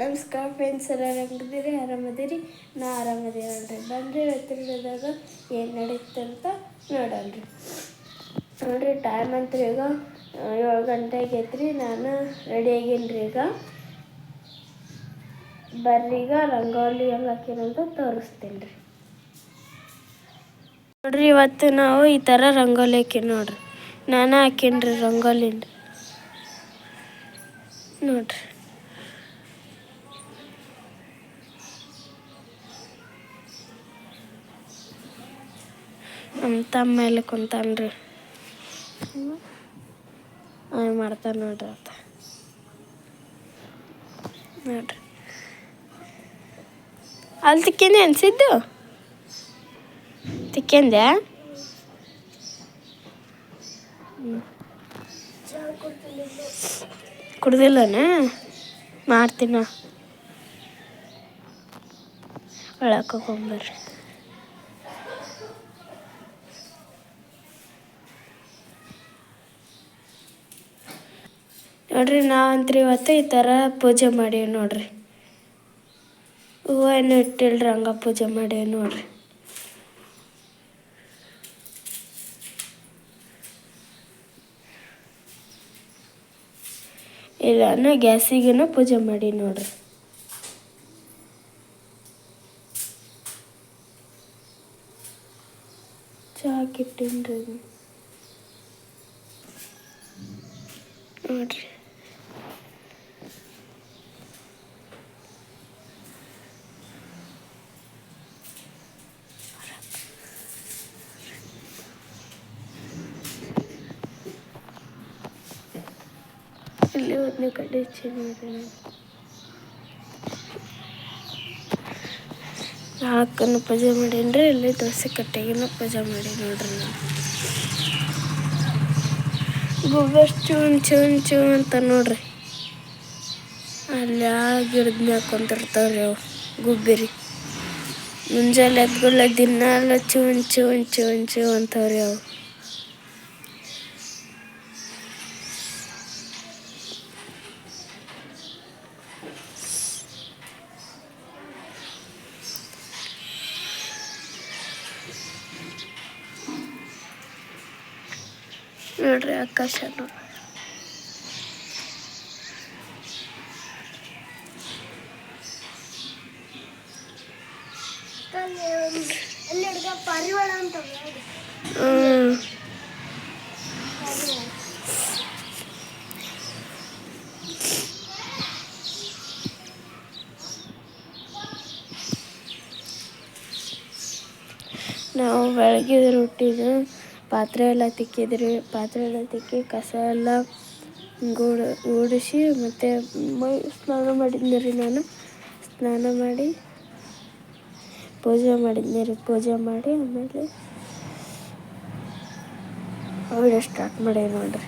ನಮಸ್ಕಾರ ಫ್ರೆಂಡ್ಸ್, ಎಲ್ಲ ಹೆಂಗಿದ್ದೀರಿ? ಆರಾಮದಿರಿ? ನಾ ಆರಾಮದೀನಿ ನೋಡ್ರಿ. ಬನ್ರಿ ಇವತ್ತಿನದಾಗ ಏನು ನಡೀತು ಅಂತ ನೋಡೋಣ್ರಿ. ನೋಡ್ರಿ, ಟೈಮ್ ಅಂತ ಈಗ 7 ಗಂಟೆ ಆಗೈತ್ರಿ. ನಾನು ರೆಡಿ ಆಗೀನಿ ಈಗ. ಬರ್ರಿ ಈಗ ರಂಗೋಲಿ ಹೆಂಗೆ ಹಾಕಿನಂತ ತೋರಿಸ್ತೀನಿ ರೀ. ನೋಡ್ರಿ, ಇವತ್ತು ನಾವು ಈ ಥರ ರಂಗೋಲಿ ಹಾಕೀನಿ ನೋಡ್ರಿ. ನಾನು ಹಾಕೀನಿ ರಂಗೋಲಿ ನೋಡ್ರಿ. ನಮ್ಮ ತಮ್ಮ ಮೇಲೆ ಕುಂತಾನ್ರಿ, ಮಾಡ್ತಾನೆ ನೋಡ್ರಿ. ನೋಡ್ರಿ ಅಲ್ಲಿ ತಿಕ್ಕೇನೆ ಅನ್ಸಿದ್ದು ತಿಕ್ಕಂದೆ. ಕುಡ್ದಿಲ್ಲನ? ಮಾಡ್ತೀನ ಒಳಕೊಂಬರ್ರಿ. ನೋಡ್ರಿ, ನಾವಂತ್ರಿ ಇವತ್ತು ಈ ಥರ ಪೂಜೆ ಮಾಡೀವಿ ನೋಡ್ರಿ. ಹೂವನ್ನು ಇಟ್ಟಿಲ್ರಿ, ಹಂಗ ಪೂಜೆ ಮಾಡೀವಿ ನೋಡ್ರಿ. ಇಲ್ಲ ಗ್ಯಾಸಿಗೇನು ಪೂಜೆ ಮಾಡಿ ನೋಡ್ರಿ. ಚಾಕಿಟ್ಟಿನ್ರಿ ನೋಡ್ರಿ. ಇಲ್ಲಿ ಒಂದನೇ ಕಡೆ ಹಚ್ಚಿ ನೋಡ್ರಿ. ಹಾಕನ್ನು ಪೂಜೆ ಮಾಡೀನ್ರಿ. ಇಲ್ಲಿ ದೋಸೆ ಕಟ್ಟೆಗಿನ ಪೂಜೆ ಮಾಡಿ ನೋಡ್ರಿ. ನಾನು ಗುಬ್ಬ ಚೂನ್ ಚೂನ್ ಚೂನ್ ಅಂತ ನೋಡ್ರಿ. ಅಲ್ಲಿ ಗಿಡದ ಕುಂತಿರ್ತಾವ್ರಿ ಅವು ಗುಬ್ಬಿರಿ. ಮುಂಜಾನೆ ಎದ್ಗುಳ್ಳ ದಿನಾಲ ಚೂನ್ ಚೂನ್ ಚೂನ್ ಚೂ ಅಂತವ್ರಿ ಅವು. ನೋಡ್ರಿ ಆಕಾಶ ನೋಡ್ರಿ. ನಾವು ಬೆಳಗ್ಗೆ ರೊಟ್ಟಿದು ಪಾತ್ರೆ ಎಲ್ಲ ತಿಕ್ಕಿದ್ರಿ. ಪಾತ್ರೆ ಎಲ್ಲ ತಿಕ್ಕಿ ಕಸ ಎಲ್ಲ ಗೂಡಿಸಿ ಮತ್ತು ಸ್ನಾನ ಮಾಡಿದ್ನಿ ರೀ. ನಾನು ಸ್ನಾನ ಮಾಡಿ ಪೂಜೆ ಮಾಡಿದ್ನಿ ರೀ. ಪೂಜೆ ಮಾಡಿ ಆಮೇಲೆ ವಿಡಿಯೋ ಸ್ಟಾರ್ಟ್ ಮಾಡೀವಿ ನೋಡ್ರಿ.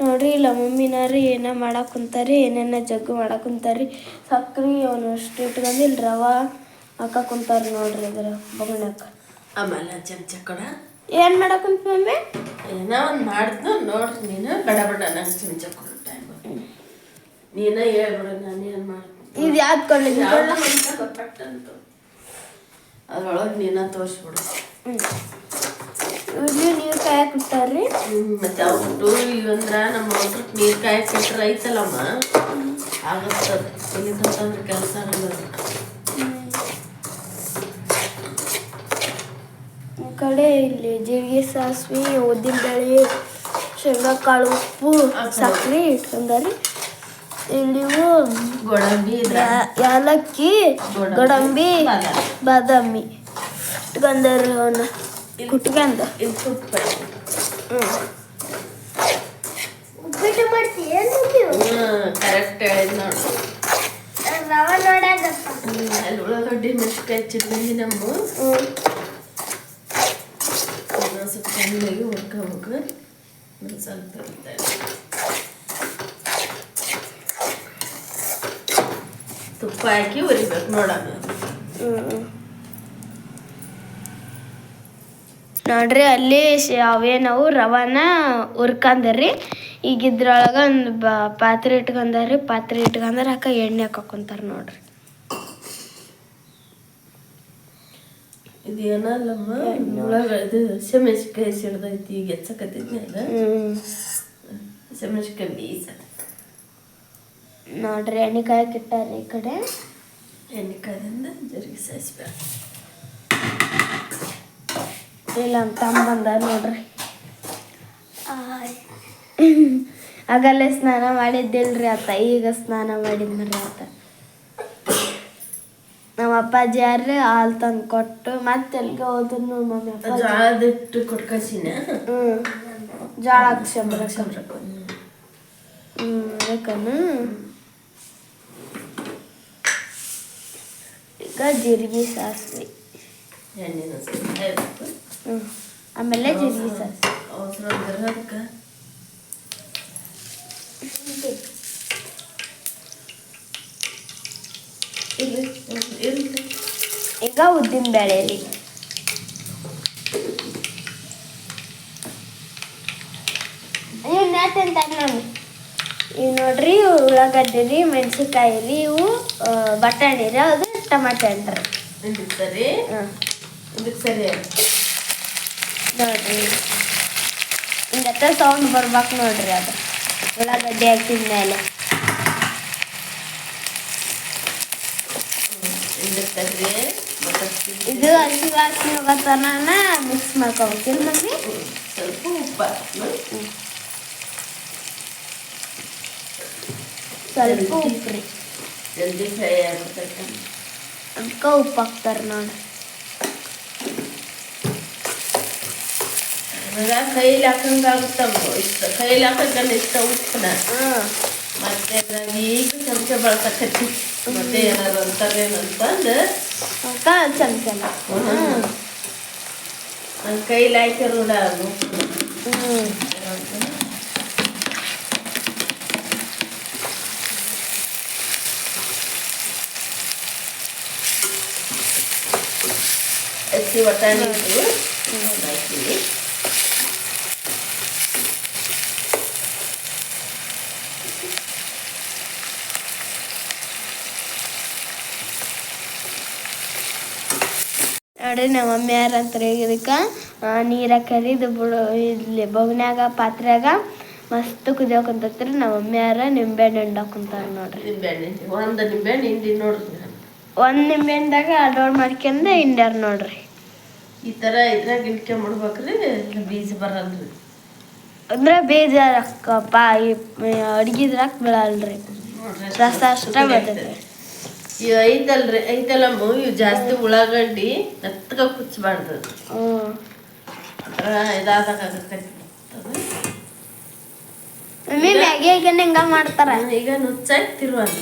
ನೋಡ್ರಿ, ಇಲ್ಲ ಮಮ್ಮಿನಾರಿ ಏನೋ ಮಾಡಕ್ಕೆ ಕುಂತಾರಿ. ಏನೇನೋ ಜಗ್ಗು ಮಾಡಕ್ಕೆ ಕುಂತಾರಿ. ಸಕ್ರೆ ಅವನು ಅಷ್ಟು ಇಟ್ಕೊಂಡು ಇಲ್ಲಿ ರವೆ ಹಾಕಕ್ಕೆ ಕುಂತಾರಿ ನೋಡ್ರಿ. ಇದ್ರ ಬೊಗಣಕ್ಕ ಆಮೇಲೆ ಚಮಚ ಕೊಡ. ಏನು ಮಾಡಕ್ಕೆ ಕುಂತ ಮಮ್ಮಿ? ಏನೋ ಒಂದು ಮಾಡಿದ್ನು ನೋಡ್ರಿ. ನೀನು ಬಡ ಬಡ ನಂಗೆ ಚಮಚ ಕೊಡು. ಟೈಮ್ ನೀನು ಹೇಳ್ಬಿಡು, ನಾನು ಏನು ಮಾಡ್ತೀನಿ. ಇದು ಯಾವ್ದು ಕೊಳ್ಳಿ ಗೊತ್ತಾಗ್ತಂತು ಅದ್ರೊಳಗೆ ನೀನು ತೋರಿಸ್ಬಿಡು. ಇಲ್ಲಿ ನೀರು ಕಾಯಕ್ಕೆ ಬಿಟ್ಟಾರ್ರಿ. ಮತ್ತೆ ಅವ್ಬಿಟ್ಟು ಇವಂದ್ರೆ ನಮ್ಮ ಔಟ್ರಕ್ಕೆ ನೀರು ಕಾಯಕ್ಕೆ ಬಿಟ್ರೆ ಐತಲ್ಲಮ್ಮ, ಆಗುತ್ತದೆ. ಇಲ್ಲಿಂತಂದ್ರೆ ಕೆಲಸ ಈ ಕಡೆ ಇಲ್ಲಿ ಜೀರಿಗೆ, ಸಾಸಿವೆ, ಉದ್ದಿನಬೇಳೆ, ಶೇಂಗಾಕಾಳು, ಉಪ್ಪು, ಸಕ್ಕರೆ ಇಟ್ಕೊಂಡಾರಿ. ಇಲ್ಲಿವು ಗೋಡಂಬಿ, ಏಲಕ್ಕಿ, ಗೋಡಂಬಿ, ಬಾದಾಮಿ ಇಟ್ಕೊಂಡಾರಿ. ಅವನ್ನ ಕುಟ್ಕೊಂಡ ತುಪ್ಪ ಉಪ್ಪಿಟ್ಟು ಮಾಡ್ತೀವಿ. ಕರೆಕ್ಟ್ ಹೇಳಿದ್ ನೋಡಿ. ರವೆ ನೋಡಾಗ ಅಲ್ಲಿ ಉಳ್ಳಾಗಡ್ಡಿ ಮೆಣಸಿನ್ಕಾಯಿ ಹಚ್ಚಿದ್ವಿ ನಮ್ಮ. ಸ್ವಲ್ಪ ಚೆನ್ನಾಗಿ ಹುರ್ಕೋಬೇಕು. ಸ್ವಲ್ಪ ತುಪ್ಪ ಹಾಕಿ ಉರಿಬೇಕು ನೋಡೋಣ. ನೋಡ್ರಿ ಅಲ್ಲಿ ಅವೇನವು ರವಾನ ಹುರ್ಕಂದ್ರಿ. ಈಗ ಇದ್ರೊಳಗೆ ಒಂದು ಪಾತ್ರೆ ಇಟ್ಕೊಂಡಾರಿ. ಪಾತ್ರೆ ಇಟ್ಕೊಂಡ್ರೆ ಎಣ್ಣೆ ಹಾಕೊಂತಾರ ನೋಡ್ರಿ. ಇದು ಏನಲ್ಲಮ್ಮ ಇದು ಸೆಮೆಸ್ಕಾಯಿ ಸಿಡ್ದೈತಿ ಈಗ ಹೆಚ್ಚಕತ್ತೈತಿ ಅದ ಸೆಮೆಸ್ಕಾಯಿ ಬೀಸ ನೋಡ್ರಿ ಎಣ್ಣೆಕಾಯಿ ಇಟ್ಟಾರಿ ಈ ಕಡೆ. ಎಣ್ಣೆಕಾಯಿಂದ ಜರಿಗೆ ಸಾಯಿಸ್ಬೇಕು. ಇಲ್ಲ ಅಂತ ಬಂದ ನೋಡ್ರಿ. ಆಗಲ್ಲೇ ಸ್ನಾನ ಮಾಡಿದ್ದಿಲ್ರಿ ಆತ, ಈಗ ಸ್ನಾನ ಮಾಡಿದ್ರಿ ಆತ. ನಮ್ಮ ಅಪ್ಪಾಜಿ ಯಾರ್ರಿ ಹಾಲು ತಂದು ಕೊಟ್ಟು ಮತ್ತೆ ಎಲ್ಲಿಗೆ ಹೋದ್ರು ಮಮ್ಮಿ ಅಪ್ಪ ಜೋಳದಿಟ್ಟು ಕೊಟ್ಕಸಿನ. ಜೋಳ ಹಾಕ್ಸ್ಕೊಂಬರಕ. ಅದಕ್ಕನು ಈಗ ಜೀರಿಗೆ ಸಾಸಿವೆ ಎಣ್ಣೆನ ಆಮೇಲೆ ಜೀರಿಗೆ ಸಾಸಿವೆ ಅವಸರ ಅದಕ್ಕೆ ಈಗ ಉದ್ದಿನ ಬೇಳೆ ರೀ. ಇವು ನೋಡ್ರಿ ಉಳ್ಳಾಗಡ್ಡಿ ರೀ, ಮೆಣಸಿನ್ಕಾಯಿ ರೀ, ಇವು ಬಟಾಣಿ ರೀ, ಅದು ಟಮಾಟೆ ಹಣ್ಣು ರೀ. ಸರಿ ಸರಿ ನೋಡ್ರಿ ಹಿಂಗತ್ತ ಸೌಂಡ್ ಬರ್ಬೇಕು ನೋಡ್ರಿ. ಅದು ಉಳ್ಳಾಗಡ್ಡಿ ಹಾಕಿದ ಮೇಲೆ ಇದು ಹಸಿ ವಾಸನೆ ಹೋಗತನ ಮಿಕ್ಸ್ ಮಾಡ್ಕೋಬೇಕಿಲ್ಲ ಮಮ್ಮಿ. ಸ್ವಲ್ಪ ಉಪ್ಪು ಸ್ವಲ್ಪ ಉಪ್ಪು ರೀ, ಜಲ್ದಿ ಫ್ರೈ ಆಗ್ಬಿಡ್ತೈತೆ. ಅದಕ್ಕೆ ಉಪ್ಪು ಹಾಕ್ತಾರೆ ನೋಡ್ರಿ. ಕೈಲಿ ಹಾಕಂಗಾಗುತ್ತಮ್ಮ. ಇಷ್ಟ ಕೈಲಿ ಹಾಕಕ್ಕಲ್ಲ ಇಷ್ಟ ಉಪ್ಪನ. ಮತ್ತೆ ಈಗ ಚಮಚ ಬಳಸಕತ್ತಿ ಮತ್ತೆ ಏನಾರು ಅಂತಾರೇನಂತಂದು ಚಮಚ ನನ್ನ ಕೈಲಿ ಹಾಕಿ ರೂಢ ಅದು. ಹಸಿ ಬಟಾಣಿ ಹಾಕಿ ನೋಡ್ರಿ ನಮ್ಮ ಮಮ್ಮಿ ಯಾರಂತಾರೆ ಇದಕ್ಕೆ ನೀರು ಹಾಕರಿ. ಇದು ಬಿಡು ಇಲ್ಲಿ ಬೊಗ್ನ್ಯಾಗ ಪಾತ್ರೆಯಾಗ ಮಸ್ತ್ ಕುದಿಯೋಕಂತತ್ರಿ. ನಮ್ಮ ಮಮ್ಮಿ ಯಾರ ನಿಂಬೆಹಣ್ಣು ಹಿಂಡಾಕುಂತಾರೆ ನೋಡ್ರಿ. ಒಂದು ನಿಂಬೆಹಣ್ಣು ಹಿಂಡಿ ನೋಡ್ರಿ. ಒಂದು ನಿಂಬೆಹಣ್ಣದಾಗ ಅಡೋಡ್ ಮಾಡ್ಕೊಂಡು ಹಿಂಡ್ಯಾರ ನೋಡ್ರಿ. ಈ ಥರ ಇದ್ರಾಗ ಹಿಂಡ್ಕೊಂಬಿಡ್ಬೇಕ್ರಿ, ಬೀಜ ಬರಲ್ರಿ. ಅಂದ್ರೆ ಬೀಜ ಅಡ್ಗಿದ್ರಾಗ ಬೀಳಲ್ರಿ, ರಸ ಅಷ್ಟ ಬರ್ತೈತಿ. ಇವು ಐತಲ್ಲಮ್ಮ, ಇವು ಜಾಸ್ತಿ ಉಳ್ಳಾಗಡ್ಡಿ ಮೆತ್ತಗ ಕುಚ್ಚಬಾರ್ದು. ಮಮ್ಮಿ ಮ್ಯಾಗಿ ಹಿಂಗ ಮಾಡ್ತಾರ. ಈಗ ನುಚ್ಚಾಗಿ ತಿರುವಲ್ಲ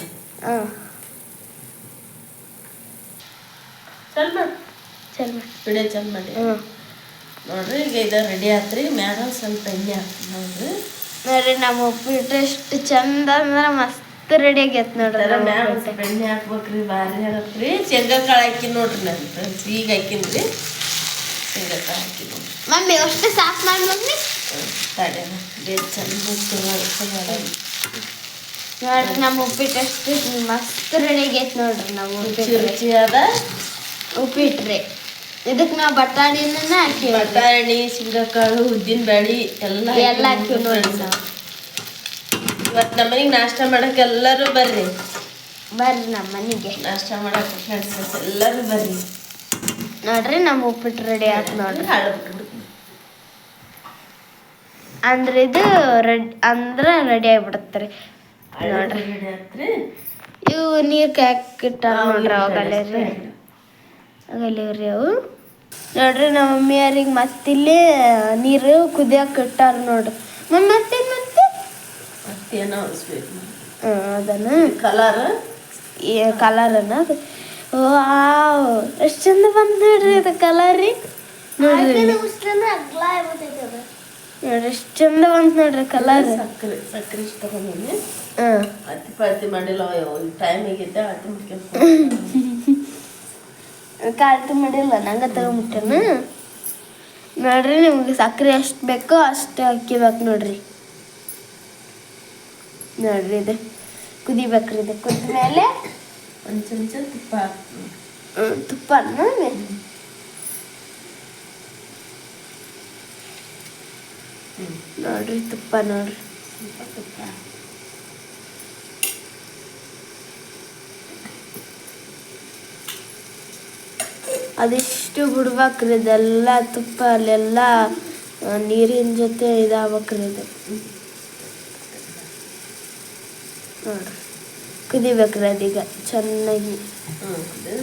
ವಿಡಿಯೋ ಚಂದ ಮಾಡಿ ನೋಡ್ರಿ. ಈಗ ಇದು ರೆಡಿ ಆತ್ರಿ. ಮ್ಯಾಗ ಸ್ವಲ್ಪ ಎಣ್ಣೆ ಹಾಕ್ತೀವಿ ನೋಡ್ರಿ. ನೋಡ್ರಿ ನಮ್ಮ ಉಪ್ಪಿಟ್ಟು ಎಷ್ಟು ಚಂದ ಅಂದ್ರೆ ಮಸ್ತ್ ರೆಡಿ ಆಗೈತೆ ನೋಡ್ರಿ. ಮ್ಯಾಗ ಸ್ವಲ್ಪ ಎಣ್ಣೆ ಹಾಕ್ಬೇಕ್ರಿ, ಭಾರಿ ಹಾಕ್ರಿ. ಶೇಂಗಾ ಕಾಳು ಹಾಕಿ ನೋಡ್ರಿ. ನನ್ನ ಫ್ರೆಂಡ್ಸ್ ಈಗ ಹಾಕಿನ್ರಿ ಶೇಂಗಾ ಕಾಳು ಹಾಕಿ ನೋಡ್ರಿ. ಮಮ್ಮಿ ಅಷ್ಟು ಸಾಕು ಮಾಡಿ ಮಮ್ಮಿ ತಡೆ ಬೇರೆ ಚಂದ ನೋಡ್ರಿ. ನಮ್ಮ ಉಪ್ಪಿಟ್ಟು ಎಷ್ಟು ಮಸ್ತ್ ರೆಡಿ ಆಗೈತೆ ನೋಡ್ರಿ. ನಾವು ರುಚಿಯಾದ ಉಪ್ಪಿಟ್ರಿ. ಇದಕ್ಕೆ ನಾವು ಬಟಾಣಿನ ಹಾಕಿ, ಬಟಾಣಿ, ಶೇಂಗಾಕಾಳು, ಉದ್ದಿನ ಬೇಳೆ ಎಲ್ಲ ಹಾಕಿವಿ ನೋಡ್ರಿ. ನಾವು ಇವತ್ತು ನಮ್ಮ ಮನೆಗೆ ನಾಷ್ಟ ಮಾಡಕ್ಕೆ ಎಲ್ಲರೂ ಬರ್ರಿ. ನಮ್ಮ ಮನೆಗೆ ನಾಷ್ಟ ಮಾಡಕ್ಕೆ ಫ್ರೆಂಡ್ಸ್ ಎಲ್ಲರೂ ಬರ್ರಿ. ನೋಡ್ರಿ ನಮ್ಮ ಉಪ್ಪಿಟ್ಟು ರೆಡಿ ಆಯ್ತು ನೋಡ್ರಿ. ಅಂದ್ರೆ ಇದು ರೆಡಿ ಆಗಿಬಿಡುತ್ತೆ ನೋಡ್ರಿ. ಇವು ನೀರು ಹಾಕಿಟ್ಟಾರ ನೋಡ್ರಿ. ಆಗಲ್ಲ ರೀ ಅವು ನೋಡ್ರಿ. ನಮ್ಮ ಮಮ್ಮಿಯರಿಗೆ ಮತ್ತಿಲ್ಲಿ ನೀರು ಕುದಿಯಕ್ಕೆ ಇಟ್ಟಾರ ನೋಡ್ರಿ. ಮತ್ತೆ ಅದನ್ನ ಕಲರನ್ನ ಎಷ್ಟು ಚಂದ ಬಂದು ನೋಡ್ರಿ. ಅದು ಕಲರ್ ರೀ ನೋಡ್ರಿ. ನೋಡ್ರಿ ಎಷ್ಟು ಚಂದ ಬಂತು ನೋಡ್ರಿ ಕಲರ್. ಸಕ್ಕರೆ ಇಷ್ಟ ತಗೊಂಡಿನಿ. ಅತಿ ಮಾಡಿಲ್ಲ ಟೈಮ್ ಆಗಿದ್ದೆ ಕಾಲ್ತಿ ಮಾಡಿಲ್ಲ ನಂಗೆ ತಗೊಂಬಿಟ್ಟೇನು. ನೋಡ್ರಿ ನಿಮ್ಗೆ ಸಕ್ಕರೆ ಎಷ್ಟು ಬೇಕೋ ಅಷ್ಟು ಹಾಕಿಬೇಕು ನೋಡ್ರಿ. ನೋಡ್ರಿ ಇದು ಕುದಿಬೇಕ್ರಿ. ಇದು ಕುದ್ಮೇಲೆ ಒಂದು ಚಮಚ ತುಪ್ಪ ಹಾಕ್ತೀನಿ. ತುಪ್ಪನ ನೋಡ್ರಿ ತುಪ್ಪ ನೋಡ್ರಿ ಸ್ವಲ್ಪ ತುಪ್ಪ ಅದಿಷ್ಟು ಬಿಡ್ಬೇಕ್ರಿ. ಇದೆಲ್ಲ ತುಪ್ಪ ಅಲ್ಲೆಲ್ಲ ನೀರಿನ ಜೊತೆ ಇದಾಗ್ಬೇಕ್ರಿ. ಇದು ನೋಡ್ರಿ ಕುದಿಬೇಕ್ರಿ ಅದೀಗ ಚೆನ್ನಾಗಿ.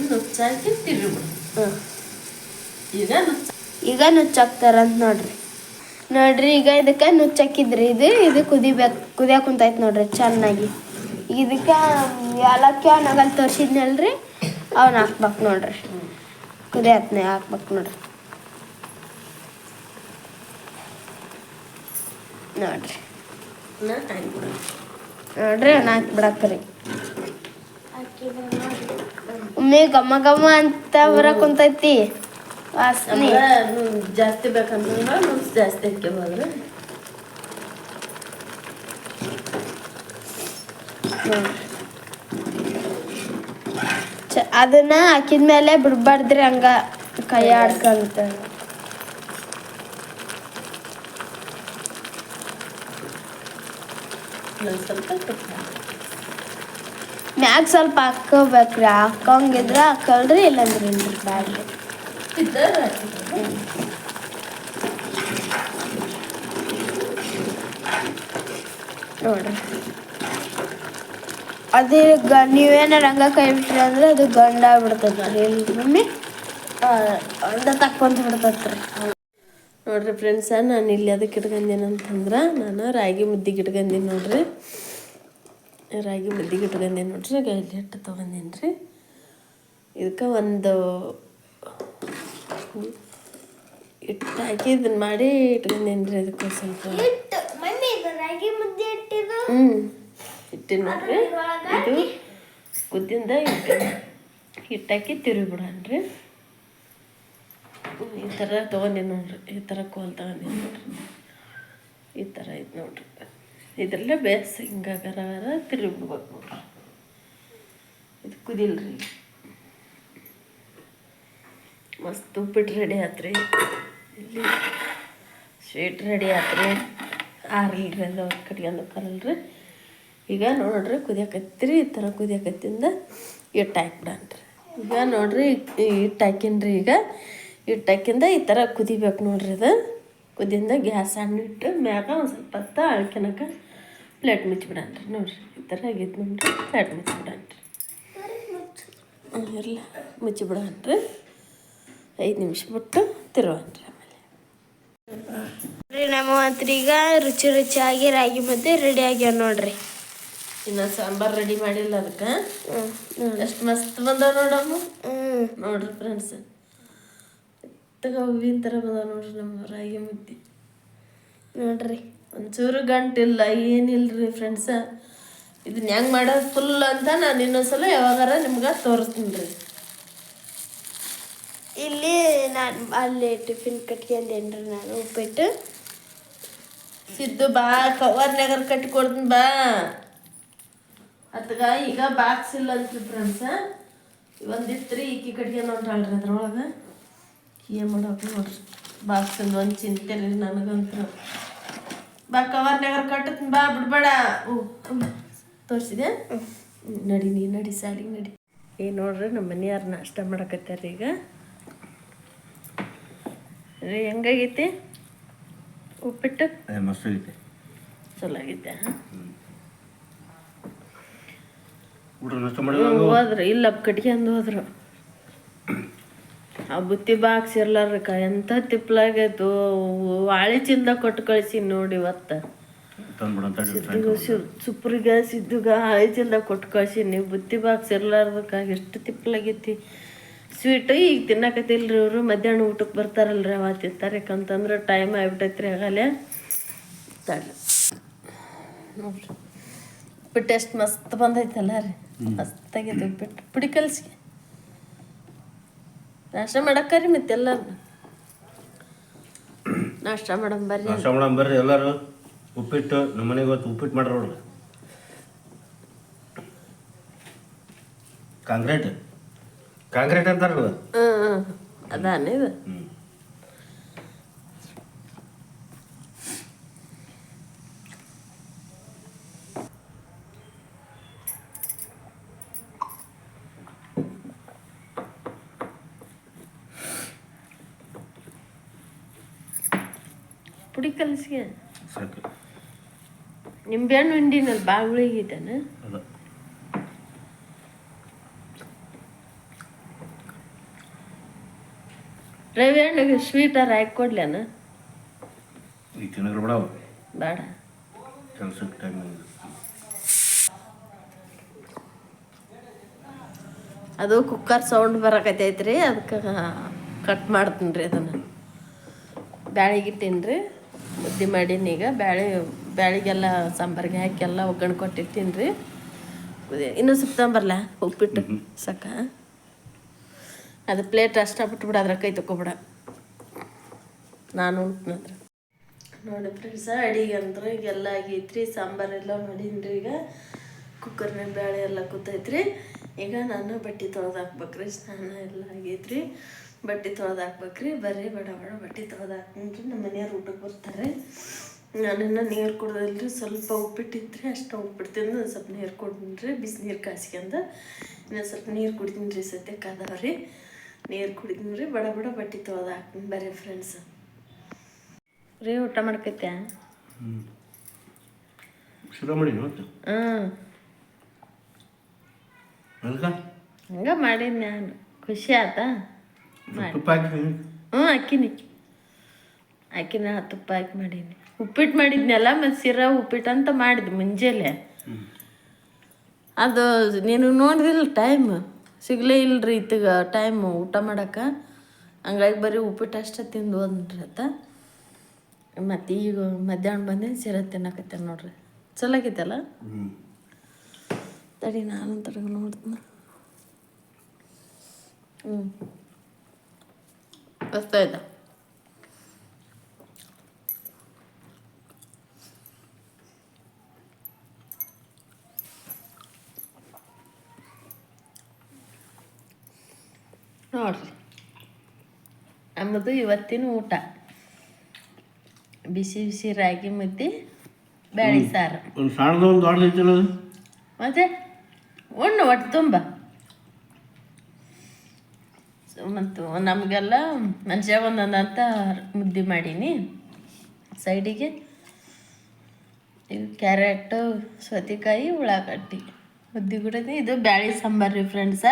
ನುಚ್ಚಾಕಿ ತಿರುಗಿಬಿಡು. ಹಾಂ ಈಗ ಈಗ ನುಚ್ಚಾಕ್ತಾರಂತ ನೋಡ್ರಿ. ನೋಡ್ರಿ ಈಗ ಇದಕ್ಕೆ ನುಚ್ಚಾಕಿದ್ರಿ. ಇದು ಕುದಿಯಾಕ ಕುಂತೈತೆ ನೋಡ್ರಿ ಚೆನ್ನಾಗಿ. ಇದಕ್ಕೆ ಏಲಕ್ಕಿ ನಗಲ್ ತೋರಿಸಿದ್ನಲ್ರಿ ಅವನ್ನ ಹಾಕ್ಬೇಕು ನೋಡ್ರಿ. ಕುದಿಯತ್ನೆ ಹಾಕ್ಬೇಕು ನೋಡ್ರಿ. ನೋಡ್ರಿ ನೋಡ್ರಿ ಅನ್ನ ಹಾಕ್ಬಿಡಕ್ರಿ. ಒಮ್ಮೆ ಘಮ ಘಮ ಅಂತ ಬರಕ್ ಕುಂತೈತಿ ವಾಸನೆ. ಜಾಸ್ತಿ ಬೇಕಂತಂದ್ರೆ ನುಚ್ಚು ಜಾಸ್ತಿ ಹಾಕ್ಯಬೋದ್ರೆ. ಅದನ್ನ ಹಾಕಿದ್ಮೇಲೆ ಬಿಡ್ಬಾರ್ದ್ರಿ ಹಂಗ ಕೈ ಆಡ್ಕಂತ. ಸ್ವಲ್ಪ ತುಪ್ಪ ಮ್ಯಾಗ ಸ್ವಲ್ಪ ಹಾಕೋಬೇಕ್ರಿ. ಹಾಕೋಂಗಿದ್ರ ಹಾಕಲ್ರಿ, ಇಲ್ಲಂದ್ರಿ ಇಲ್ರಿ ಬ್ಯಾಡ್ರಿ. ನೋಡ್ರಿ ಅದು ನೀವೇನಾರ ಹಂಗ ಕೈ ಬಿಟ್ರಿ ಅಂದ್ರೆ ಅದು ಗಂಡ ಬಿಡ್ತದ್ರಿ. ಮಮ್ಮಿ ಅಂಡ ತಕ್ಕೊಂತ ಬಿಡ್ತತ್ರಿ. ನೋಡ್ರಿ ಫ್ರೆಂಡ್ಸ, ನಾನು ಇಲ್ಲಿ ಅದಕ್ಕೆ ಇಟ್ಕೊಂಡೇನು ಅಂತಂದ್ರೆ ನಾನು ರಾಗಿ ಮುದ್ದಿಗೆ ಇಟ್ಕೊಂಡೀನಿ ನೋಡ್ರಿ. ರಾಗಿ ಮುದ್ದಿಗೆ ಇಟ್ಕೊಂಡೇನು ನೋಡ್ರಿ. ಗೈಲಿ ಹಿಟ್ಟು ತೊಗೊಂಡೇನಿ ರೀ. ಇದಕ್ಕೆ ಒಂದು ಹಿಟ್ಟು ಹಾಕಿ ಇದನ್ನ ಮಾಡಿ ಇಟ್ಕೊಂಡೇನಿ ರೀ. ಅದಕ್ಕೆ ಸ್ವಲ್ಪ ಹಿಟ್ಟಿನ ನೋಡ್ರಿ. ಇದು ಕುದ್ದಿಂದ ಹಿಟ್ಟಾಕಿ ತಿರುಗಿಬಿಡನ್ರಿ. ಈ ಥರ ತೊಗೊಂಡೇನಿ ನೋಡ್ರಿ. ಈ ಥರ ಕೋಲ್ ತೊಗೊಂಡೇನಿ ನೋಡ್ರಿ. ಈ ಥರ ಐತೆ ನೋಡ್ರಿ. ಇದ್ರಲ್ಲೇ ಬೇಸ್ ಹಿಂಗಾಗರ ತಿರುಗಿಬಿಡ್ಬೇಕು ನೋಡ್ರಿ. ಇದು ಕುದಿಲ್ರಿ. ಮಸ್ತ್ ಉಪ್ಪಿಟ್ಟು ರೆಡಿ ಆತ್ರಿ. ಇಲ್ಲಿ ಸ್ವೀಟ್ ರೆಡಿ ಆತ್ರಿ. ಆರ್ಲಿರಿ ಅದು ಅವ್ರ ಕಟ್ಕೊಂಡು ಕರಲ್ರಿ. ಈಗ ನೋಡ್ರಿ ಕುದಿಯಕತ್ತೀರಿ. ಈ ಥರ ಕುದಿಯಕತ್ತಿಂದ ಹಿಟ್ಟು ಹಾಕ್ಬಿಡನ್ರಿ. ಈಗ ನೋಡ್ರಿ ಹಿಟ್ಟು ಹಾಕಿನ್ರಿ. ಈಗ ಹಿಟ್ಟು ಹಾಕಿಂದ ಈ ಥರ ಕುದಿಬೇಕು ನೋಡ್ರಿ. ಅದು ಕುದಿಯಿಂದ ಗ್ಯಾಸ್ ಸಣ್ಣಿಟ್ಟು ಮ್ಯಾಗ ಒಂದು ಸ್ವಲ್ಪ ಹೊತ್ತು ಅಳ್ಕೆನಕ ಪ್ಲೇಟ್ ಮುಚ್ಚಿಬಿಡನ್ರಿ. ನೋಡ್ರಿ ಈ ಥರ ಆಗೈತೆ ನೋಡ್ರಿ. ಪ್ಲೇಟ್ ಮುಚ್ಚಿಬಿಡನ್ರಿ. ಇರಲ್ಲ ಮುಚ್ಚಿಬಿಡನ್ರಿ. 5 ನಿಮಿಷ ಬಿಟ್ಟು ತಿರುವನ್ರಿ. ಆಮೇಲೆ ನಮ್ಮ ಹತ್ರ ಈಗ ರುಚಿ ರುಚಿಯಾಗಿ ರಾಗಿ ಮುದ್ದೆ ರೆಡಿ ಆಗ್ಯಾವ ನೋಡ್ರಿ. ಇನ್ನು ಸಾಂಬಾರು ರೆಡಿ ಮಾಡಿಲ್ಲ. ಅದಕ್ಕೆ ಎಷ್ಟು ಮಸ್ತ್ ಬಂದಾವ ನೋಡಮ್ಮ. ನೋಡ್ರಿ ಫ್ರೆಂಡ್ಸ್, ಹೂವಿನ ಥರ ಬಂದಾವ ನೋಡ್ರಿ ನಮ್ಮ ರಾಗಿ ಮುದ್ದೆ. ನೋಡ್ರಿ ಒಂಚೂರು ಗಂಟಿಲ್ಲ, ಏನಿಲ್ರಿ ಫ್ರೆಂಡ್ಸ. ಇದನ್ನ ಹೆಂಗೆ ಮಾಡೋದು ಫುಲ್ ಅಂತ ನಾನು ಇನ್ನೊಂದ್ಸಲ ಯಾವಾಗಾರ ನಿಮ್ಗೆ ತೋರಿಸ್ತೀನಿ ರೀ. ಇಲ್ಲಿ ನಾನು ಅಲ್ಲಿ ಟಿಫಿನ್ ಕಟ್ಕೊಂಡೇನ್ರಿ. ನಾನು ಉಪ್ಪಿಟ್ಟು ಸಿದ್ದು ಬಾ ಕವರ್ನಾಗರ ಕಟ್ಕೊಡ್ತೀನಿ ಬಾ. ಅತ್ಗ ಈಗ ಬಾಕ್ಸ್ ಇಲ್ಲ ಅಂತ ಫ್ರೆಂಡ್ಸ. ಒಂದಿತ್ರಿ ಈಕಿ ಕಟ್ಕೊಂಡು ಹೊಂಟಾಳ್ರಿ. ಅದ್ರೊಳಗೆ ಏನು ಮಾಡೋಕೆ ನೋಡ್ರಿ. ಬಾಕ್ಸ್ ಒಂದು ಚಿಂತೆ ರೀ ನನಗಂತೂ. ಬಾ ಕವರ್ನಾಗರ ಕಟ್ಟತೀನಿ ಬಾ, ಬಿಡ್ಬೇಡ. ತೋರಿಸಿದೆ. ನಡಿ ನೀ ನಡಿ ಸಾಲಿಗೆ ನಡಿ. ನೋಡ್ರಿ ನಮ್ಮ ಮನೆಯವ್ರು ನಾಷ್ಟ ಮಾಡಕತ್ತಾರೆ ಈಗ ರೀ. ಹೆಂಗಾಗೈತಿ ಉಪ್ಪಿಟ್ಟು? ಮಸ್ತ್ ಆಗೈತೆ. ಚಲೋ ಆಗೈತೆ. ಹೋದ್ರು ಇಲ್ಲ ಕಟ್ಕೊಂಡು ಹೋದ್ರು. ಆ ಬುತ್ತಿ ಬಾಕ್ಸ್ ಇರ್ಲಾರ್ಕ ಎಂಥ ತಿಪ್ಪಲಾಗೈತು. ವಾಳಿ ಚೀಲ್ದಾಗ ಕೊಟ್ಟು ಕಳಿಸಿ ನೋಡಿ ಇವತ್ತು. ಸುಪ್ರಿಗ ಸಿದ್ದುಗ ಹಳೆ ಚೀಲ್ದಾಗ ಕೊಟ್ಟು ಕಳ್ಸೀನಿ. ಬುತ್ತಿ ಬಾಕ್ಸ್ ಇರ್ಲಾರ್ದಕ್ಕ ಎಷ್ಟು ತಿಪ್ಪಲಾಗೈತಿ. ಸ್ವೀಟು ಈಗ ತಿನ್ನಕತ್ತಿಲ್ರಿ ಇವರು. ಮಧ್ಯಾಹ್ನ ಊಟಕ್ಕೆ ಬರ್ತಾರಲ್ರಿ ಅವ ತಿಂತಾರೆ. ಯಾಕಂತಂದ್ರೆ ಟೈಮ್ ಆಗ್ಬಿಟ್ಟೈತ್ರಿ ಆಗಲೇ. ತಡ್ರಿ ನೋಡ್ರಿ ಉಪ್ಪಿಟ್ಟು ಎಷ್ಟು ಮಸ್ತ್ ಬಂದೈತಲ್ಲ ರೀ. ಮಸ್ತಾಗೈತೆ ಉಪ್ಪಿಟ್ಟು. ಪುಡಿ ಕಲಸಿ ನಾಷ್ಟ ಮಾಡಕ್ಕರಿ ಮತ್ತೆಲ್ಲ ನಾಷ್ಟ ಮಾಡಮ್ ಬರ್ರಿ. ನಾಷ್ಟ ಮಾಡಮ್ ಬರ್ರಿ ಎಲ್ಲರೂ. ಉಪ್ಪಿಟ್ಟು ನಮ್ಮ ಮನೆಗೆ ಇವತ್ತು ಉಪ್ಪಿಟ್ಟು ಮಾಡ್ರಿ ನೋಡ್ರಿ. ಕಾಂಕ್ರೀಟ್ ಅಂತಾರಲ್ಲ. ಅದಾನೆ ಇದು. ಪುಡಿ ಕಲಸಿಗೆ ಸಾಕು. ನಿಂಬೆಹಣ್ಣು ಹಿಂಡಿನಲ್ಲಿ ಬಾಗುಳಿಗಿದ್ದಾನೆ. ಅದ ರವೆ ಹಣ್ಣಿಗೆ ಸ್ವೀಟಾರ ಹಾಕಿ ಕೊಡ್ಲೇನ? ಈಗ ತಿನ್ನೋರು ಬಿಡವ ಬೇಡ. ಕೆಲ್ಸಕ್ಕೆ ಟೈಮ್. ಅದು ಕುಕ್ಕರ್ ಸೌಂಡ್ ಬರಕತ್ತೈತ್ರಿ, ಅದಕ್ಕೆ ಕಟ್ ಮಾಡ್ತೀನಿ ರೀ ಅದನ್ನು. ಬ್ಯಾಳಿಗಿಟ್ಟೀನಿ ರೀ, ಮುದ್ದೆ ಮಾಡೀನಿ. ಈಗ ಬ್ಯಾಳಿಗೆಲ್ಲ ಸಾಂಬಾರಿಗೆ ಹಾಕಿ ಎಲ್ಲ ಒಗ್ಗರಣೆ ಕೊಟ್ಟಿರ್ತೀನಿ ರೀ. ಇನ್ನೂ ಸ್ವಲ್ಪ ತಗೊಂಬರ್ಲ ಉಪ್ಪಿಟ್ಟು ಸಾಕ? ಅದು ಪ್ಲೇಟ್ ಅಷ್ಟ ಬಿಟ್ಬಿಡ, ಅದ್ರ ಕೈ ತಗೊಬಿಡ, ನಾನು ಉಂಟ್ನಂದ್ರೆ. ನೋಡಿ ಫ್ರೆಂಡ್ಸ, ಅಡಿಗೆ ಅಂದ್ರೆ ಈಗೆಲ್ಲ ಆಗೈತ್ರಿ. ಸಾಂಬಾರೆಲ್ಲ ಮಾಡೀನಿ ರೀ. ಈಗ ಕುಕ್ಕರ್ನಾಗ ಬೇಳೆ ಎಲ್ಲ ಕೂತೈತ್ರಿ. ಈಗ ನಾನು ಬಟ್ಟೆ ತೊಳೆದು ಹಾಕ್ಬೇಕ್ರಿ. ಸ್ನಾನ ಎಲ್ಲ ಆಗೈತ್ರಿ, ಬಟ್ಟೆ ತೊಳೆದು ಹಾಕ್ಬೇಕ್ರಿ. ಬರ್ರಿ ಬಡ ಬಟ್ಟೆ ತೊಳೆದು ಹಾಕ್ತೀನಿ. ನಮ್ಮ ಮನೆಯವ್ರು ಊಟಕ್ಕೆ ಬರ್ತಾರೆ. ನಾನಿನ್ನ ನೀರು ಕುಡ್ದಿಲ್ರಿ, ಸ್ವಲ್ಪ ಉಪ್ಪಿಟ್ಟಿದ್ರಿ, ಅಷ್ಟು ಉಪ್ಪಿಟ್ಟು ತಿಂದು ಸ್ವಲ್ಪ ನೀರು ಕುಡ್ತೀನಿ ರೀ. ಬಿಸಿನೀರು ಕಾಸ್ಕೊಂಡು ಇನ್ನೊಂದು ಸ್ವಲ್ಪ ನೀರು ಕುಡಿತೀನಿ ರೀ. ಸದ್ಯಕ್ಕೆ ಅದಾವ್ರಿ, ನೀರು ಕುಡಿತೀನಿ ರೀ. ಬಡ ಬಟ್ಟೆ ತೊಳೆದು ಹಾಕ್ತೀನಿ. ಬರ್ರಿ ಫ್ರೆಂಡ್ಸ್. ರೀ ಊಟ ಮಾಡ್ಕೈತ್ಯಾ? ಶುರು ಮಾಡಿ ಇವತ್ತು. ಹಂಗೆ ಮಾಡೀನಿ ನಾನು. ಖುಷಿ ಆತಾ? ತುಪ್ಪ ಹಾಕಿ. ಹಾಕಿನಿ ತುಪ್ಪ ಹಾಕಿ ಮಾಡೀನಿ. ಉಪ್ಪಿಟ್ಟು ಮಾಡಿದ್ನಲ್ಲ, ಮತ್ತು ಸಿರಾ ಉಪ್ಪಿಟ್ಟು ಅಂತ ಮಾಡಿದ್ವಿ ಮುಂಜಾನೆ. ಅದು ನೀನು ನೋಡಿದಿಲ್ಲ, ಟೈಮ್ ಸಿಗಲೇ ಇಲ್ಲರಿ ಇತ್ತಗ ಟೈಮು ಊಟ ಮಾಡೋಕೆ. ಹಂಗಾಗಿ ಬರೀ ಉಪ್ಪಿಟ್ಟು ಅಷ್ಟೇ ತಿಂದು ಹೋದ್ರಿ ಆತ. ಮತ್ತು ಈಗ ಮಧ್ಯಾಹ್ನ ಬಂದೇನು ಸಿರಾ ತಿನ್ನಕತ್ತೆ ನೋಡ್ರಿ. ಚಲೋ ಆಗೈತಲ್ಲ? ತಡಿ ನಾನು ನೋಡ್ತೀನಿ. ಮಸ್ತ್ ಆಯ್ತಾ? ನೋಡ್ರಿ, ನಮ್ಮದು ಇವತ್ತಿನ ಊಟ ಬಿಸಿ ಬಿಸಿ ರಾಗಿ ಮುದ್ದೆ, ಬ್ಯಾಳಿ ಸಾರು. ಒಂದು ಸಣ್ಣದು ಒಂದು ದೊಡ್ಡದು. ಮತ್ತೆ ಉಣ್ಣು ಒಟ್ಟು ತುಂಬ. ಮತ್ತು ನಮಗೆಲ್ಲ ಮನುಷ್ಯ ಒಂದೊಂದು ಅಂತ ಮುದ್ದೆ ಮಾಡೀನಿ. ಸೈಡಿಗೆ ಇವು ಕ್ಯಾರೆಟು, ಸೌತೆಕಾಯಿ, ಉಳ್ಳಾಗಡ್ಡಿ ಮುದ್ದೆ ಕೂಡ. ಇದು ಬ್ಯಾಳಿ ಸಾಂಬಾರು ರೀ ಫ್ರೆಂಡ್ಸ.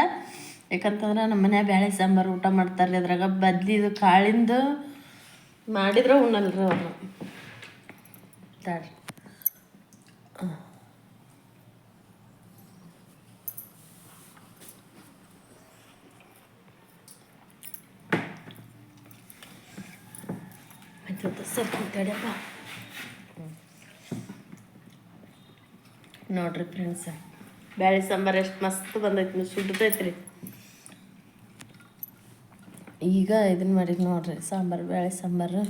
ಯಾಕಂತಂದ್ರೆ ನಮ್ಮ ಮನ್ಯಾಗ ಬ್ಯಾಳಿ ಸಾಂಬಾರು ಊಟ ಮಾಡ್ತಾರೆ. ಅದ್ರಾಗ ಬದ್ಲಿದು ಕಾಳಿಂದು ಮಾಡಿದ್ರೆ ಉಣ್ಣಲ್ರಿ ಅವರು. ತಾಡ್ರಿ, ಸ್ವಲ್ಪ ತಡೆಯಪ್ಪ. ನೋಡ್ರಿ ಫ್ರೆಂಡ್ಸ, ಬ್ಯಾಳಿ ಸಾಂಬಾರು ಎಷ್ಟು ಮಸ್ತ್ ಬಂದೈತಿ, ಸುಡ್ತೈತ್ರಿ. ಈಗ ಇದನ್ನ ಮಾಡಿದ್ ನೋಡ್ರಿ ಸಾಂಬಾರು, ಬ್ಯಾಳಿ ಸಾಂಬಾರು.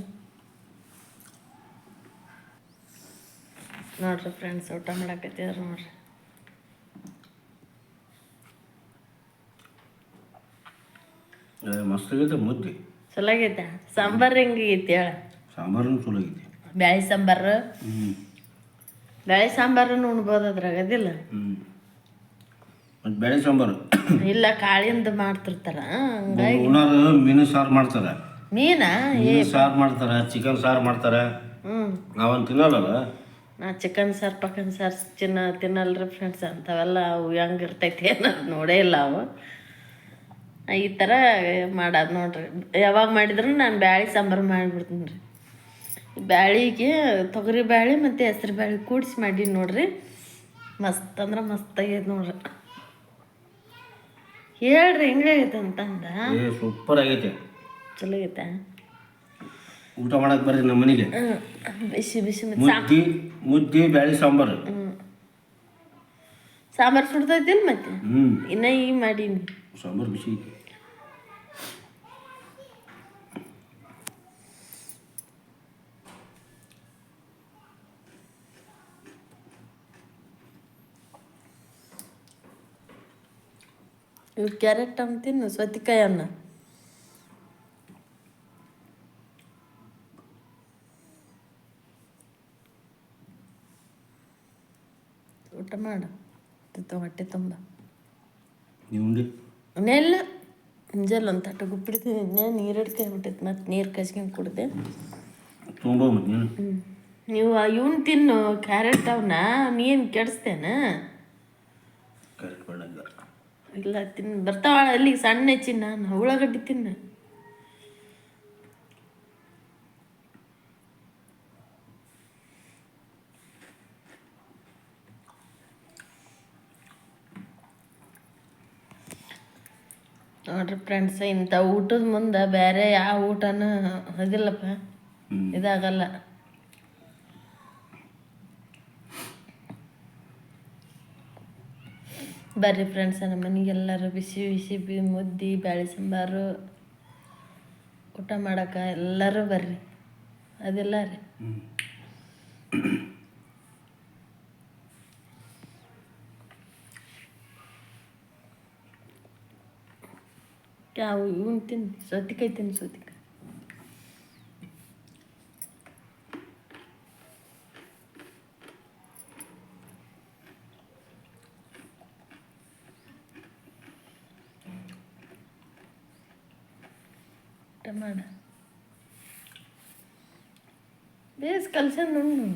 ನೋಡ್ರಿ ಫ್ರೆಂಡ್ಸ್, ಊಟ ಮಾಡಾಕತ್ತಿದ್ರು ನೋಡ್ರಿ. ಮಸ್ತ್ ಆಗೈತೆ ಮುದ್ದೆ. ಚಲೋ ಆಗೈತೆ. ಸಾಂಬಾರು ಹೆಂಗೈತಿ ಹೇಳ? ಸಾಂಬಾರು ಚಲೋ ಆಗೈತಿ. ಬ್ಯಾಳಿ ಸಾಂಬಾರು, ಬ್ಯಾಳಿ ಸಾಂಬಾರನ್ನು ಉಣ್ಬೋದು ಅದ್ರಾಗ, ಅದಿಲ್ಲ? ಮತ್ತು ಬ್ಯಾಳಿ ಸಾಂಬಾರು ಇಲ್ಲ, ಕಾಳಿಂದ ಮಾಡ್ತಿರ್ತಾರ. ಹಂಗಾಗಿ ಮೀನು ಸಾರು ಮಾಡ್ತಾರೆ. ಮೀನಾ? ಸಾರು ಮಾಡ್ತಾರೆ, ಚಿಕನ್ ಸಾರು ಮಾಡ್ತಾರೆ. ನಾವಂತ ತಿನ್ನಲ್ಲ. ನಾ ಚಿಕನ್ ಸಾರು ಪಕನ್ ಸಾರು ತಿನ್ನಲ್ರಿ ಫ್ರೆಂಡ್ಸ್. ಅಂಥವೆಲ್ಲ ಅವು ಹೆಂಗಿರ್ತೈತಿ ಅನ್ನೋದು ನೋಡೇ ಇಲ್ಲ ಅವು. ಈ ಥರ ಮಾಡೋದು ನೋಡ್ರಿ. ಯಾವಾಗ ಮಾಡಿದ್ರು ನಾನು ಬ್ಯಾಳಿ ಸಾಂಬಾರು ಮಾಡಿಬಿಡ್ತೀನಿ ರೀ. ಬ್ಯಾಳಿಗೆ ತೊಗರಿ ಬ್ಯಾಳಿ ಮತ್ತು ಹೆಸ್ರು ಬ್ಯಾಳಿ ಕೂಡಿಸಿ ಮಾಡೀನಿ ನೋಡ್ರಿ. ಮಸ್ತ್ ಅಂದ್ರೆ ಮಸ್ತ್ ಆಗೈತೆ ನೋಡ್ರಿ. ಹೇಳ್ರಿ ಹೆಂಗಾಗೈತೆ ಅಂತಂದ. ಸೂಪರ್ ಆಗೈತೆ, ಚಲೋ ಆಗೈತೆ. ಊಟ ಮಾಡಕ್ಕೆ ಬರ್ರಿ ನಮ್ಮ ಮನೆಗೆ. ಬಿಸಿ ಬಿಸಿ ಮುದ್ದೆ ಬ್ಯಾಳಿ ಸಾಂಬಾರು. ಸಾಂಬಾರು ಸುಡ್ತೈತಿಲ್ಲ ಮತ್ತೆ. ಇನ್ನು ಈಗ ಮಾಡೀನಿ ಸಾಂಬಾರು ಬಿಸಿ ಐತಿ. ಇವು ಕ್ಯಾರೆಟ್ ಅನ್ನ ತಿನ್ನು, ಸೌತೆಕಾಯಿ ಅನ್ನ. ಊಟ ಮಾಡು ಹೊಟ್ಟೆ ತುಂಬ. ನೀವು ಉಂಡಿ ಇನ್ನೆಲ್ಲ ಮುಂಜಾನೆ ಒಂದು ತಟ್ಟೆ ಗುಪ್ಪಿಡ್ತೀನಿ. ಇನ್ನೇನು ನೀರು ಹಿಡ್ಕೊ ಬಿಟ್ಟೈತೆ, ಮತ್ತು ನೀರು ಕಚ್ಕೊಂಡು ಕುಡ್ದೆ. ತುಂಬ ಮತ್ತು ನೀನು ನೀವು ಇವನ್ ತಿನ್ನು ಕ್ಯಾರೆಟ್ ಅವನ್ನ, ನೀನು ಕೆಡಿಸ್ತೇನೆ. ಕರೆಕ್ಟ್ ಬೇಡಂಗ ಇಲ್ಲ ತಿನ್ನು, ಬರ್ತಾವ ಅಲ್ಲಿಗೆ ಸಣ್ಣ ಹೆಚ್ಚಿನ ನಾನು ಉಳ್ಳಾಗಡ್ಡಿ ತಿನ್ನು. ನೋಡ್ರಿ ಫ್ರೆಂಡ್ಸ್, ಇಂಥ ಊಟದ ಮುಂದೆ ಬೇರೆ ಯಾವ ಊಟನೂ ಅದಿಲ್ಲಪ್ಪ, ಇದಾಗಲ್ಲ. ಬರ್ರಿ ಫ್ರೆಂಡ್ಸ, ನಮ್ಮ ಮನೆಗೆಲ್ಲರೂ ಬಿಸಿ ಬಿಸಿ ಮುದ್ದೆ ಬ್ಯಾಳೆ ಸಾಂಬಾರು ಊಟ ಮಾಡಕ್ಕೆ ಎಲ್ಲರೂ ಬರ್ರಿ. ಅದಿಲ್ಲ ರೀ ಯಾವ ಇವನ್ ತಿನ್ನು, ಸೌತೆಕಾಯಿ ತಿನ್ನು, ಸೌತೆಕಾಯಿ. ಊಟ ಮಾಡ ಬೇಸ್ ಕಲ್ಸಂದು ಉಣ್ಣು.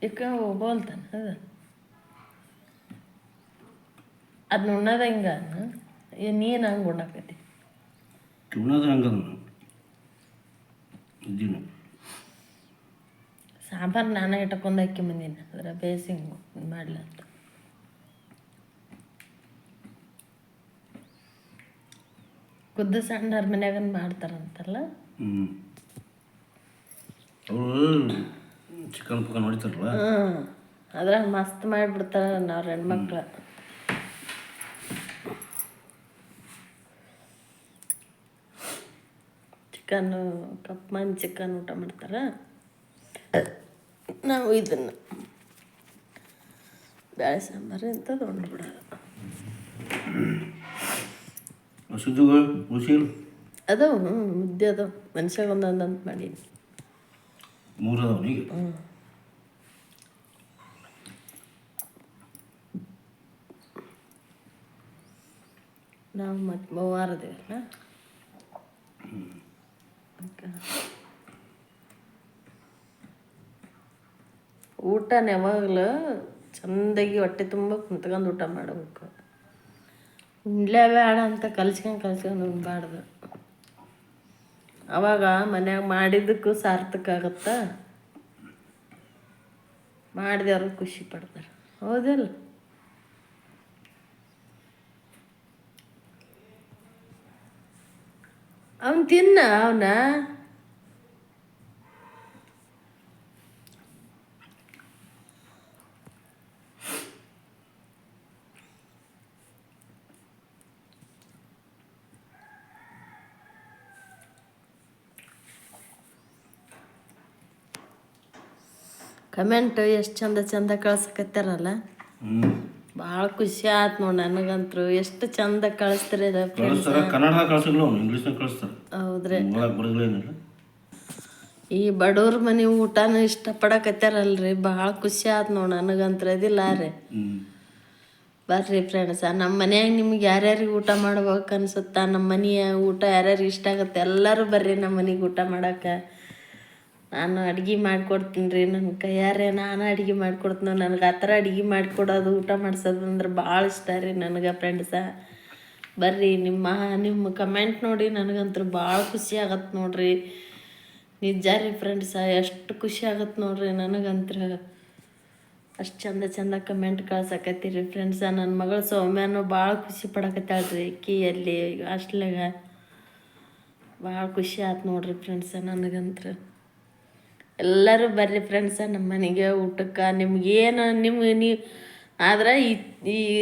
ಇಕ್ಕ ಬೋಲ್ತಾನೆ ಅದನ್ನ ಉಣ್ಣೋದು ಹೆಂಗ ನೀನು ಹಂಗೆ ಉಣ್ಣಾಕತಿ. ಉಣ್ಣೋದು ಹಂಗದ ಇದ್ದೀನ ಸಾಂಬಾರು ನಾನೇ ಇಟ್ಕೊಂಡು ಹಾಕಿ ಬಂದೀನಿ. ಅದ್ರ ಬೇಸಿ ಮಾಡ್ಲ ಅಂತ ಖುದ್ದು ಸಣ್ಣವ್ರ ಮನ್ಯಾಗ ಮಾಡ್ತಾರಂತಲ್ಲ. ಅವರು ಚಿಕನ್ ಪಕ್ಕ ನೋಡ್ತಾರಲ್ಲ, ಅದ್ರಾಗ ಮಸ್ತ್ ಮಾಡಿಬಿಡ್ತಾರ ನಾವು ಹೆಣ್ಮಕ್ಳು. ಚಿಕನ್ನು ಕಪ್ಮನ್ ಚಿಕನ್ ಊಟ ಮಾಡ್ತಾರೆ. ನಾವು ಇದನ್ನು ಬೇಳೆ ಸಾಂಬಾರು ಇಂಥದ್ದು ಉಂಡ್ಬಿಡೋದು. ಹಸಿದುಗಳು ಹುಸಿಲ್ ಅದಾವ ಮುದ್ದೆ ಅದಾವ, ಮನುಷ್ಯಾಗ ಒಂದೊಂದಂತ ಮಾಡೀನಿ. 3 ಅದಾವ ಈಗ. ನಾವು ಮತ್ತು 3 ಅದೇವಲ್ಲ. ಊಟನ ಯಾವಾಗಲೂ ಚಂದಾಗಿ ಹೊಟ್ಟೆ ತುಂಬ ಕುಂತ್ಕೊಂಡು ಊಟ ಮಾಡಬೇಕು. ಉಂಡ್ಲೇ ಬೇಡ ಅಂತ ಕಲ್ಸ್ಕೊಂಡು ಉಣ್ಬಾರ್ದು. ಅವಾಗ ಮನ್ಯಾಗ ಮಾಡಿದ್ದಕ್ಕೂ ಸಾರ್ಥಕ ಆಗತ್ತಾ, ಮಾಡಿದವರು ಖುಷಿ ಪಡ್ತಾರೆ. ಹೌದಿಲ್ಲ? ಅವನು ತಿನ್ನ ಅವನ ಕಮೆಂಟ್ ಎಷ್ಟು ಚಂದ ಕಳ್ಸಕತ್ತಾರಲ್ಲ, ಭಾಳ ಖುಷಿ ಆಯ್ತು ನೋಡಿ ನನಗಂತೂ. ಎಷ್ಟು ಚಂದ ಕಳಿಸ್ತಾರೆ. ಕನ್ನಡ ಕಳ್ಸಿಲ್ಲ, ಇಂಗ್ಲೀಷ್ನಾಗ ಕಳಿಸ್ತಾರೆ. ಹೌದ್ರಿ, ಬರೋದಿಲ್ಲ. ಈ ಬಡವ್ರ ಮನೆ ಊಟನ ಇಷ್ಟಪಡಕತ್ತಾರಲ್ರಿ, ಭಾಳ ಖುಷಿ ಆಯ್ತು ನೋಡಿ ನನಗಂತೂ. ಅದಿಲ್ಲ ರೀ, ಬರ್ರಿ ಫ್ರೆಂಡ್ಸ, ನಮ್ಮ ಮನ್ಯಾಗ ನಿಮ್ಗೆ ಯಾರ್ಯಾರಿಗೆ ಊಟ ಮಾಡ್ಬೇಕು ಅನ್ಸುತ್ತಾ, ನಮ್ಮ ಮನೆಯ ಊಟ ಯಾರ್ಯಾರಿಗೆ ಇಷ್ಟ ಆಗುತ್ತೆ ಎಲ್ಲರೂ ಬರ್ರಿ ನಮ್ಮ ಮನೆಗೆ ಊಟ ಮಾಡಕ್ಕೆ. ನಾನು ಅಡ್ಗೆ ಮಾಡಿಕೊಡ್ತೀನಿ ರೀ, ನನ್ನ ಕೈಯಾರೆ ನಾನು ಅಡುಗೆ ಮಾಡಿಕೊಡ್ತೀನಿ. ನನಗೆ ಆ ಥರ ಅಡುಗೆ ಮಾಡಿಕೊಡೋದು, ಊಟ ಮಾಡ್ಸೋದು ಅಂದ್ರೆ ಭಾಳ ಇಷ್ಟ ರೀ ನನಗೆ ಫ್ರೆಂಡ್ಸ. ಬರ್ರಿ, ನಿಮ್ಮ ಕಮೆಂಟ್ ನೋಡಿ ನನಗಂತೂ ಭಾಳ ಖುಷಿ ಆಗತ್ತೆ ನೋಡ್ರಿ. ನಿಜ ರೀ ಫ್ರೆಂಡ್ಸ, ಎಷ್ಟು ಖುಷಿ ಆಗತ್ತೆ ನೋಡ್ರಿ ನನಗಂತೂ. ಅಷ್ಟು ಚಂದ ಕಮೆಂಟ್ ಕಳ್ಸಕತ್ತೀರಿ ಫ್ರೆಂಡ್ಸ. ನನ್ನ ಮಗಳು ಸೌಮ್ಯನೂ ಭಾಳ ಖುಷಿ ಪಡಕತ್ತಾಳ್ರಿ. ಅಲ್ಲಿ ಹಾಸ್ಟ್ಲಾಗ ಭಾಳ ಖುಷಿ ಆಯ್ತು ನೋಡ್ರಿ ಫ್ರೆಂಡ್ಸ ನನಗಂತೂ. ಎಲ್ಲರೂ ಬರ್ರಿ ಫ್ರೆಂಡ್ಸ ನಮ್ಮ ಮನೆಗೆ ಊಟಕ್ಕೆ. ನಿಮ್ಗೇನು ನೀವು ಆದ್ರೆ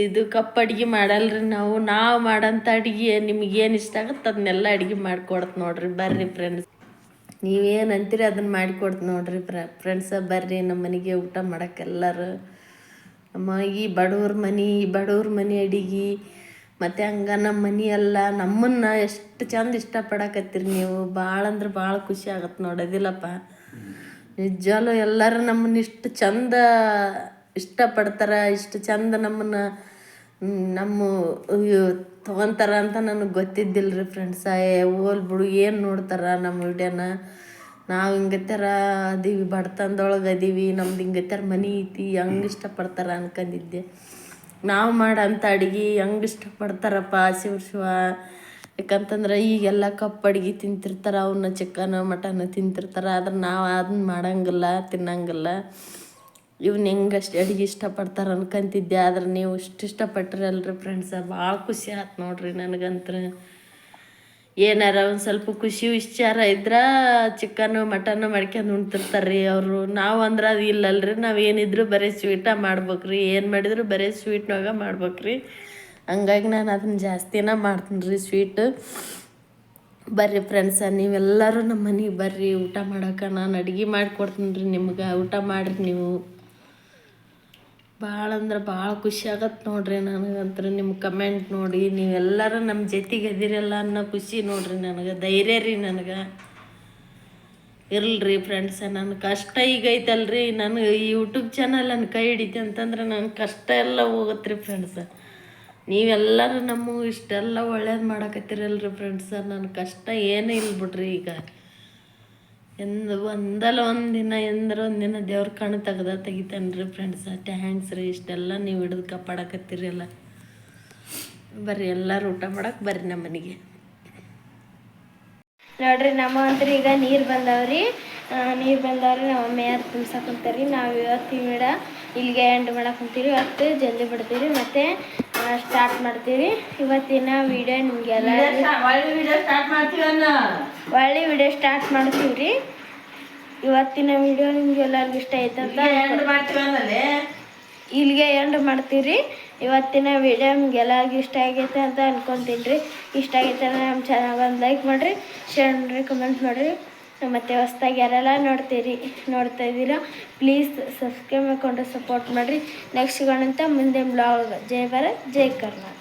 ಇದು ಕಪ್ ಅಡುಗೆ ಮಾಡಲ್ರಿ ನಾವು ಮಾಡೋಂಥ ಅಡುಗೆ ನಿಮ್ಗೇನು ಇಷ್ಟ ಆಗುತ್ತೆ ಅದನ್ನೆಲ್ಲ ಅಡುಗೆ ಮಾಡಿಕೊಡ್ತು ನೋಡ್ರಿ. ಬರ್ರಿ ಫ್ರೆಂಡ್ಸ್, ನೀವೇನು ಅಂತೀರಿ ಅದನ್ನು ಮಾಡಿಕೊಡ್ತು ನೋಡ್ರಿ ಫ್ರೆಂಡ್ಸ. ಬರ್ರಿ ನಮ್ಮ ಮನೆಗೆ ಊಟ ಮಾಡಕ್ಕೆ ಎಲ್ಲರೂ. ನಮ್ಮ ಈ ಬಡವ್ರ ಮನೆ ಅಡುಗೆ ಮತ್ತು ಹಂಗೆ ನಮ್ಮ ಮನೆ ಎಲ್ಲ ನಮ್ಮನ್ನು ಎಷ್ಟು ಚಂದ ಇಷ್ಟಪಡಕತ್ತೀರಿ ನೀವು. ಭಾಳ ಅಂದ್ರೆ ಭಾಳ ಖುಷಿ ಆಗತ್ತೆ ನೋಡೋದಿಲ್ಲಪ್ಪ. ನಿಜವಾಗ್ಲೂ ಎಲ್ಲರೂ ನಮ್ಮನ್ನ ಇಷ್ಟು ಚಂದ ಇಷ್ಟಪಡ್ತಾರೆ, ಇಷ್ಟು ಚಂದ ನಮ್ಮನ್ನು ತೊಗೊತಾರ ಅಂತ ನನಗೆ ಗೊತ್ತಿದ್ದಿಲ್ಲ ರೀ ಫ್ರೆಂಡ್ಸ. ಹೋಲ್ ಬಿಡು ಏನು ನೋಡ್ತಾರೆ ನಮ್ಮ ವಿಡಿಯೋನ. ನಾವು ಹಿಂಗತ್ತರ ಅದೀವಿ, ಬಡತನದೊಳಗೆ ಅದೀವಿ, ನಮ್ದು ಹಿಂಗತ್ತರ ಮನೆ ಐತಿ, ಹೆಂಗೆ ಇಷ್ಟಪಡ್ತಾರೆ ಅನ್ಕೊಂಡಿದ್ದೆ. ನಾವು ಮಾಡೋಂಥ ಅಡ್ಗೆ ಹೆಂಗೆ ಇಷ್ಟಪಡ್ತಾರಪ್ಪ ಶಿವ. ಯಾಕಂತಂದ್ರೆ ಈಗೆಲ್ಲ ಕಪ್ಪು ಅಡ್ಗೆ ತಿಂತಿರ್ತಾರೆ, ಅವನ್ನ ಚಿಕನ್ ಮಟನ್ ತಿಂತಿರ್ತಾರೆ. ಆದ್ರೆ ನಾವು ಅದನ್ನ ಮಾಡಂಗಿಲ್ಲ, ತಿನ್ನಂಗಿಲ್ಲ. ಇವ್ನ ಹೆಂಗಷ್ಟು ಅಡ್ಗೆ ಇಷ್ಟಪಡ್ತಾರೆ ಅನ್ಕೊಂತಿದ್ದೆ. ಆದ್ರೆ ನೀವು ಇಷ್ಟು ಇಷ್ಟಪಟ್ರಲ್ರಿ ಫ್ರೆಂಡ್ಸ, ಭಾಳ ಖುಷಿ ಆಯ್ತು ನೋಡ್ರಿ ನನಗಂತ್ರ. ಏನಾರ ಒಂದು ಸ್ವಲ್ಪ ಖುಷಿ ವಿಚಾರ ಇದ್ರೆ ಚಿಕನ್ನು ಮಟನ್ನು ಮಾಡ್ಕೊಂಡು ಉಣ್ತಿರ್ತಾರೆ ರೀ ಅವರು. ನಾವು ಅಂದ್ರೆ ಅದು ಇಲ್ಲಲ್ರಿ, ನಾವು ಏನಿದ್ರು ಬರೀ ಸ್ವೀಟ ಮಾಡ್ಬೇಕ್ರಿ, ಏನು ಮಾಡಿದ್ರು ಬರೀ ಸ್ವೀಟ್ನಾಗ ಮಾಡ್ಬೇಕ್ರಿ. ಹಂಗಾಗಿ ನಾನು ಅದನ್ನ ಜಾಸ್ತಿನ ಮಾಡ್ತೀನಿ ರೀ ಸ್ವೀಟು. ಬರ್ರಿ ಫ್ರೆಂಡ್ಸ, ನೀವೆಲ್ಲರೂ ನಮ್ಮ ಮನೆಗೆ ಬರ್ರಿ ಊಟ ಮಾಡೋಕೆ. ನಾನು ಅಡುಗೆ ಮಾಡಿಕೊಡ್ತೀನಿ ರೀ ನಿಮ್ಗೆ, ಊಟ ಮಾಡಿರಿ ನೀವು. ಭಾಳ ಅಂದ್ರೆ ಭಾಳ ಖುಷಿ ಆಗತ್ತೆ ನೋಡ್ರಿ ನನಗಂತ್ರ. ನಿಮ್ಮ ಕಮೆಂಟ್ ನೋಡಿ ನೀವೆಲ್ಲರೂ ನಮ್ಮ ಜೊತೆಗೆ ಅದಿರಲ್ಲ ಅನ್ನೋ ಖುಷಿ ನೋಡ್ರಿ ನನಗೆ, ಧೈರ್ಯ ರೀ ನನಗೆ. ಇರಲ್ರಿ ಫ್ರೆಂಡ್ಸ, ನನ್ನ ಕಷ್ಟ ಈಗ ಐತಲ್ರಿ, ನನಗೆ ಈ ಯೂಟ್ಯೂಬ್ ಚಾನಲ್ ನನ್ನ ಕೈ ಹಿಡಿತೆ ಅಂತಂದ್ರೆ ನನ್ನ ಕಷ್ಟ ಎಲ್ಲ ಹೋಗುತ್ತೆ ರೀ ಫ್ರೆಂಡ್ಸ. ನೀವೆಲ್ಲರೂ ನಮಗೆ ಇಷ್ಟೆಲ್ಲ ಒಳ್ಳೇದು ಮಾಡಕತ್ತೀರಲ್ರಿ ಫ್ರೆಂಡ್ಸ. ನನ್ನ ಕಷ್ಟ ಏನೂ ಇಲ್ಲ ಬಿಡ್ರಿ. ಈಗ ಒಂದಲ್ಲ ಒಂದಿನ ಎಂದ್ರೆ ಒಂದಿನ ದೇವ್ರ ಕಣ್ಣು ತೆಗಿತಾನೆ ರೀ ಫ್ರೆಂಡ್ಸ. ಥ್ಯಾಂಕ್ಸ್ ರೀ, ಇಷ್ಟೆಲ್ಲ ನೀವು ಹಿಡಿದು ಕಾಪಾಡಕತ್ತೀರಲ್ಲ. ಬರ್ರಿ ಎಲ್ಲರೂ ಊಟ ಮಾಡಕ್ಕೆ ಬರ್ರಿ ನಮ್ಮ ಮನೆಗೆ. ನೋಡ್ರಿ ನಮ್ಮ ಅಂದ್ರೆ ಈಗ ನೀರು ಬಂದವ್ರಿ. ನೀರು ಬಂದವ್ರಿ ನಮ್ಮ ಅಮ್ಮ ಯಾರು ತುಂಬ್ಸಕೊಂತಾರ್ರಿ. ನಾವು ಇವತ್ತಿನ ವಿಡಿಯೋ ಇಲ್ಲಿಗೆ ಎಂಡ್ ಮಾಡಕ್ಕೆ ಕುಂತೀವಿ. ಇವತ್ತು ಜಲ್ದಿ ಬಿಡ್ತೀವಿ ಮತ್ತು ಸ್ಟಾರ್ಟ್ ಮಾಡ್ತೀವಿ ಇವತ್ತಿನ ವಿಡಿಯೋ. ನಿಮಗೆಲ್ಲ ಒಳ್ಳೆ ವಿಡಿಯೋ ಸ್ಟಾರ್ಟ್ ಮಾಡ್ತೀವಿ ರೀ. ಇವತ್ತಿನ ವಿಡಿಯೋ ನಿಮ್ಗೆಲ್ಲರಿಗೂ ಇಷ್ಟ ಆಯ್ತಂತ ಇಲ್ಲಿಗೆ ಎಂಡ್ ಮಾಡ್ತೀವಿ ರೀ. ಇವತ್ತಿನ ವಿಡಿಯೋ ನಿಮ್ಗೆಲ್ಲರಿಗೂ ಇಷ್ಟ ಆಗೈತೆ ಅಂತ ಅನ್ಕೊತೀನಿ ರೀ. ಇಷ್ಟ ಆಗೈತೆ ಅಂದ್ರೆ ನಮ್ಮ ಚಾನಲ್ ಒಂದು ಲೈಕ್ ಮಾಡಿರಿ, ಶೇರ್ ಮಾಡಿರಿ, ಕಮೆಂಟ್ ಮಾಡಿರಿ. ಮತ್ತು ಹೊಸ್ದಾಗಿ ಯಾರೆಲ್ಲ ನೋಡ್ತಾ ಇದ್ದೀರಾ ಪ್ಲೀಸ್ ಸಬ್ಸ್ಕ್ರೈಬ್ ಮಾಡಿಕೊಂಡು ಸಪೋರ್ಟ್ ಮಾಡಿರಿ. ನೆಕ್ಸ್ಟ್ ಸಿಗೋಣಂತ ಮುಂದೆ ಬ್ಲಾಗ್. ಜೈ ಭಾರತ್, ಜೈ ಕರ್ನಾಟಕ.